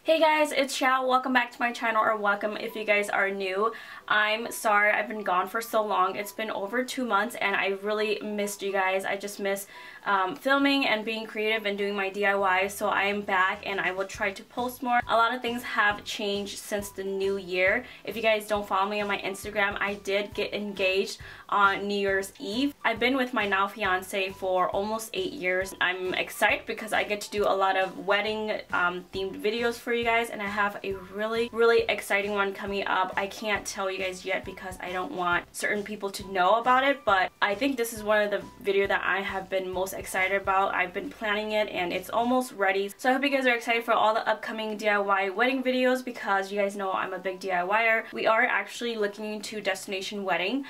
Hey guys, it's Xiao. Welcome back to my channel, or welcome if you guys are new. I'm sorry I've been gone for so long. It's been over 2 months and I really missed you guys. I just miss filming and being creative and doing my DIY, so I am back and I will try to post more. A lot of things have changed since the new year. If you guys don't follow me on my Instagram, I did get engaged on New Year's Eve. I've been with my now fiance for almost 8 years. I'm excited because I get to do a lot of wedding themed videos for you guys, and I have a really exciting one coming up. I can't tell you guys yet because I don't want certain people to know about it, but I think this is one of the video that I have been most excited about. I've been planning it and it's almost ready, so I hope you guys are excited for all the upcoming DIY wedding videos because you guys know I'm a big DIYer. We are actually looking into destination wedding.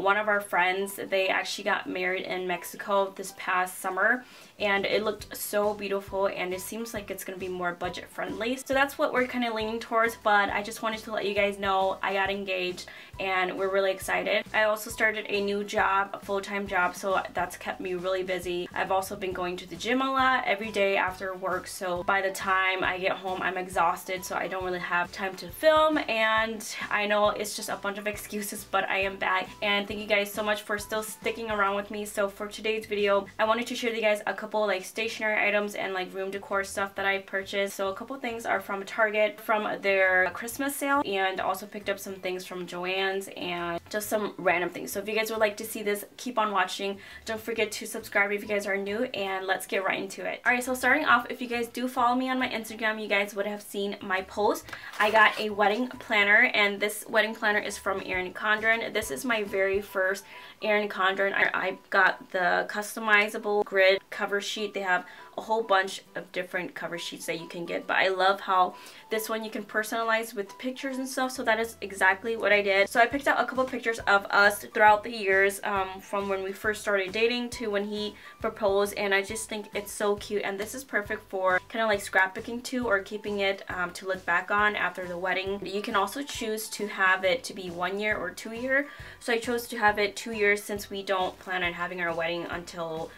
One of our friends, they actually got married in Mexico this past summer and it looked so beautiful, and it seems like it's gonna be more budget friendly, so that's what we're kind of leaning towards. But I just wanted to let you guys know I got engaged and we're really excited. I also started a new job, a full-time job, so that's kept me really busy. I've also been going to the gym a lot every day after work, so by the time I get home I'm exhausted, so I don't really have time to film. And I know it's just a bunch of excuses, but I am back, and thank you guys so much for still sticking around with me. So for today's video, I wanted to share with you guys a couple like stationery items and like room decor stuff that I purchased. So a couple things are from Target from their Christmas sale, and also picked up some things from Joann's and just some random things. So if you guys would like to see this, keep on watching. Don't forget to subscribe if you guys are new, and let's get right into it. Alright, so starting off, if you guys do follow me on my Instagram, you guys would have seen my post. I got a wedding planner, and this wedding planner is from Erin Condren. This is my very first Erin Condren. I got the customizable grid cover sheet. They have a whole bunch of different cover sheets that you can get, but I love how this one you can personalize with pictures and stuff, so that is exactly what I did. So I picked out a couple pictures of us throughout the years, from when we first started dating to when he proposed, and I just think it's so cute, and this is perfect for kind of like scrapbooking too, or keeping it to look back on after the wedding. You can also choose to have it to be 1 year or 2 year, so I chose to have it 2 years since we don't plan on having our wedding until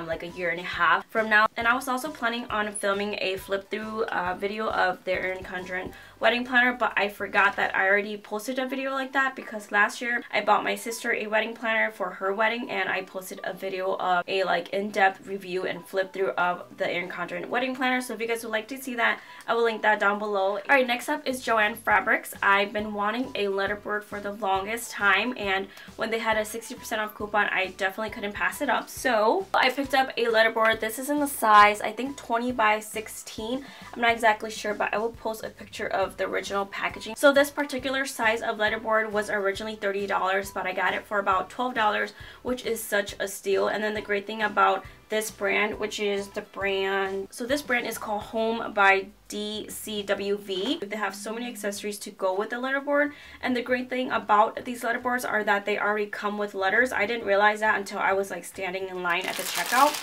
like a year and a half from now. And I was also planning on filming a flip through video of the Erin Condren wedding planner, but I forgot that I already posted a video like that because last year I bought my sister a wedding planner for her wedding, and I posted a video of a like in-depth review and flip through of the Erin Condren wedding planner. So if you guys would like to see that, I will link that down below. Alright, next up is Joann Fabrics. I've been wanting a letterboard for the longest time, and when they had a 60% off coupon, I definitely couldn't pass it up. So I picked up a letterboard. This is in the size, I think 20 by 16. I'm not exactly sure, but I will post a picture of the original packaging. So this particular size of letterboard was originally $30, but I got it for about $12, which is such a steal. And then the great thing about this brand, which is the brand, so this brand is called Home by DCWV. They have so many accessories to go with the letterboard, and the great thing about these letterboards are that they already come with letters. I didn't realize that until I was like standing in line at the checkout.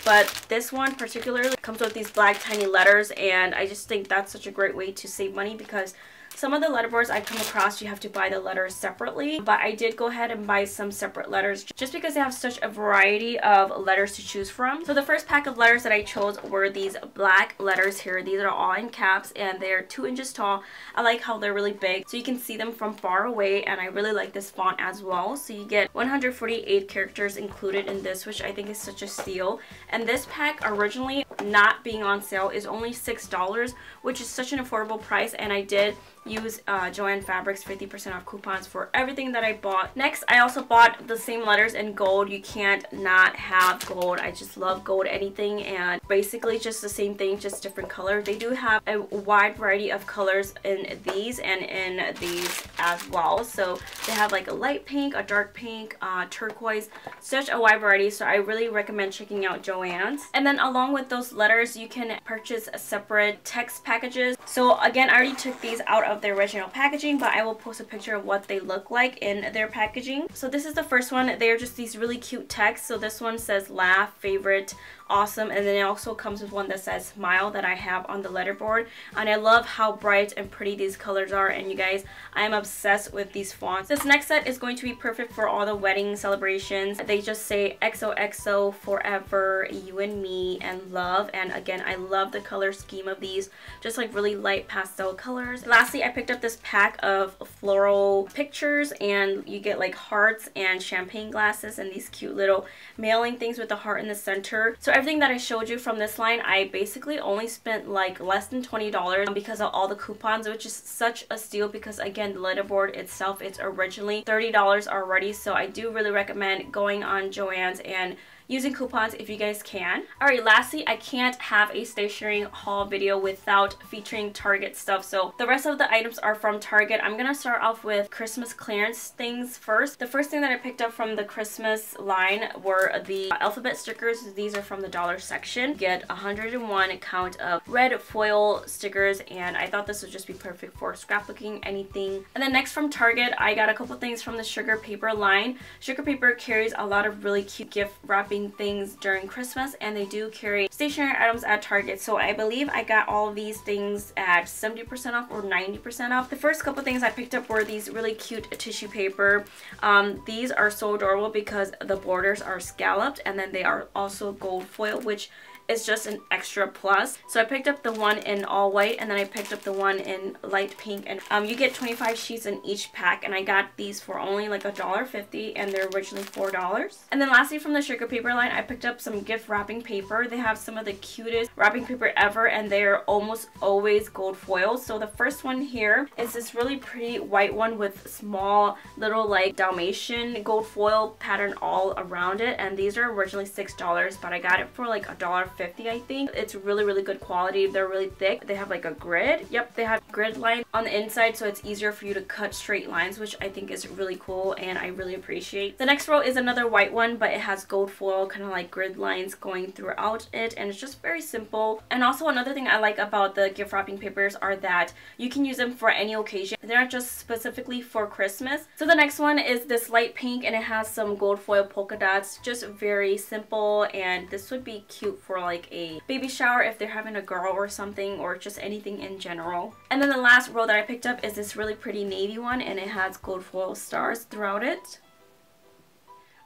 But this one particularly comes with these black tiny letters, and I just think that's such a great way to save money because some of the letterboards I come across, you have to buy the letters separately, but I did go ahead and buy some separate letters just because they have such a variety of letters to choose from. So the first pack of letters that I chose were these black letters here. These are all in caps and they're 2 inches tall. I like how they're really big, so you can see them from far away, and I really like this font as well. So you get 148 characters included in this, which I think is such a steal. And this pack, originally not being on sale, is only $6, which is such an affordable price, and I did use Joann Fabrics 50% off coupons for everything that I bought. Next, I also bought the same letters in gold. You can't not have gold. I just love gold anything, and basically just the same thing, just different colors. They do have a wide variety of colors in these and in these as well. So they have like a light pink, a dark pink, turquoise, such a wide variety. So I really recommend checking out Joann's. And then along with those letters, you can purchase separate text packages. So again, I already took these out of their original packaging, but I will post a picture of what they look like in their packaging. So this is the first one. They're just these really cute texts. So this one says laugh, favorite, awesome. And then it also comes with one that says Smile that I have on the letterboard, and I love how bright and pretty these colors are. And you guys, I am obsessed with these fonts. This next set is going to be perfect for all the wedding celebrations. They just say XOXO, forever, you and me, and love. And again, I love the color scheme of these, just like really light pastel colors. Lastly, I picked up this pack of floral pictures, and you get like hearts and champagne glasses and these cute little mailing things with the heart in the center. So everything that I showed you from this line, I basically only spent like less than $20 because of all the coupons, which is such a steal because again, the letterboard itself, it's originally $30 already. So I do really recommend going on Joann's and using coupons if you guys can. Alright, lastly, I can't have a stationery haul video without featuring Target stuff. So the rest of the items are from Target. I'm gonna start off with Christmas clearance things first. The first thing that I picked up from the Christmas line were the alphabet stickers. These are from the dollar section. Get 101 count of red foil stickers, and I thought this would just be perfect for scrapbooking, anything. And then next from Target, I got a couple things from the sugar paper line. Sugar paper carries a lot of really cute gift wrapping things during Christmas, and they do carry stationery items at Target. So I believe I got all of these things at 70% off or 90% off. The first couple things I picked up were these really cute tissue paper. These are so adorable because the borders are scalloped, and then they are also gold foil, which is just an extra plus. So I picked up the one in all white, and then I picked up the one in light pink, and you get 25 sheets in each pack, and I got these for only like $1.50, and they're originally $4. And then lastly, from the sugar paper line, I picked up some gift wrapping paper. They have some of the cutest wrapping paper ever, and they're almost always gold foil. So the first one here is this really pretty white one with small little like Dalmatian gold foil pattern all around it, and these are originally $6, but I got it for like $1.50, I think. It's really good quality. They're really thick. They have like a grid. Yep, they have grid line on the inside, so it's easier for you to cut straight lines, which I think is really cool and I really appreciate. The next row is another white one, but it has gold foil kind of like grid lines going throughout it, and it's just very simple. And also another thing I like about the gift wrapping papers are that you can use them for any occasion. They're not just specifically for Christmas. So the next one is this light pink, and it has some gold foil polka dots. Just very simple, and this would be cute for like a baby shower if they're having a girl or something, or just anything in general. And then the last row that I picked up is this really pretty navy one, and it has gold foil stars throughout it.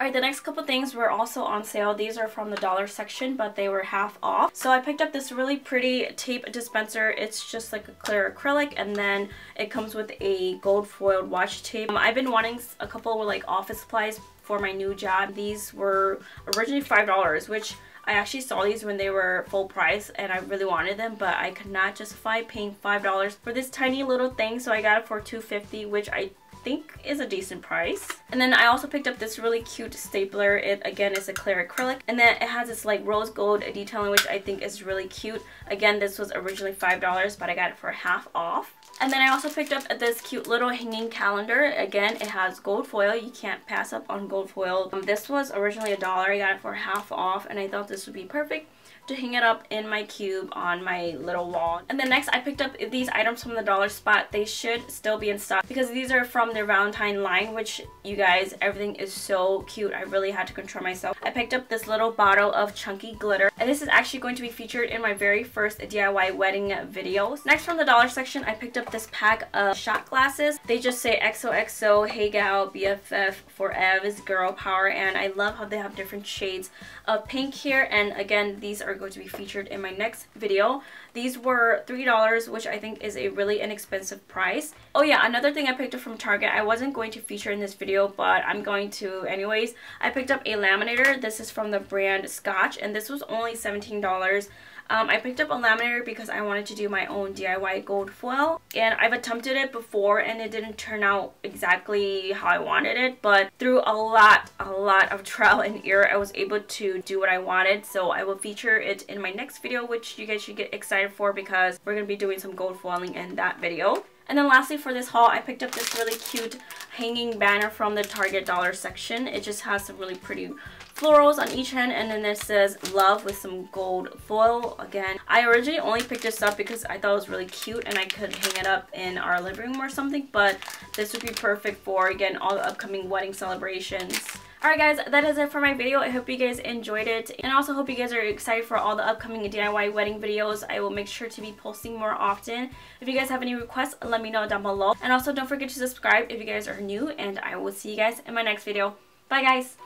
Alright, the next couple things were also on sale. These are from the dollar section, but they were half off. So I picked up this really pretty tape dispenser. It's just like a clear acrylic, and then it comes with a gold foiled washi tape. I've been wanting a couple of like office supplies for my new job. These were originally $5, which I actually saw these when they were full price, and I really wanted them, but I could not justify paying $5 for this tiny little thing, so I got it for $2.50, which I think is a decent price. And then I also picked up this really cute stapler. It again is a clear acrylic, and then it has this like rose gold detailing, which I think is really cute. Again, this was originally $5, but I got it for half off. And then I also picked up this cute little hanging calendar. Again, it has gold foil. You can't pass up on gold foil. This was originally $1. I got it for half off, and I thought this would be perfect to hang it up in my cube on my little wall. And then next I picked up these items from the dollar spot. They should still be in stock because these are from their Valentine line, which you guys, everything is so cute. I really had to control myself. I picked up this little bottle of chunky glitter, and this is actually going to be featured in my very first DIY wedding videos. Next, from the dollar section, I picked up this pack of shot glasses. They just say XOXO, hey gal, BFF, forever, girl power, and I love how they have different shades of pink here. And again, these are going to be featured in my next video. These were $3, which I think is a really inexpensive price. Oh yeah, another thing I picked up from Target, I wasn't going to feature in this video, but I'm going to anyways. I picked up a laminator. This is from the brand Scotch, and this was only $17. I picked up a laminator because I wanted to do my own DIY gold foil, and I've attempted it before and it didn't turn out exactly how I wanted it, but through a lot of trial and error, I was able to do what I wanted. So I will feature it in my next video, which you guys should get excited for because we're going to be doing some gold foiling in that video. And then lastly, for this haul, I picked up this really cute hanging banner from the Target dollar section. It just has some really pretty florals on each end, and then it says love with some gold foil. Again, I originally only picked this up because I thought it was really cute and I could hang it up in our living room or something, but this would be perfect for, again, all the upcoming wedding celebrations. Alright guys, that is it for my video. I hope you guys enjoyed it, and I also hope you guys are excited for all the upcoming DIY wedding videos. I will make sure to be posting more often. If you guys have any requests, let me know down below. And also don't forget to subscribe if you guys are new, and I will see you guys in my next video. Bye guys!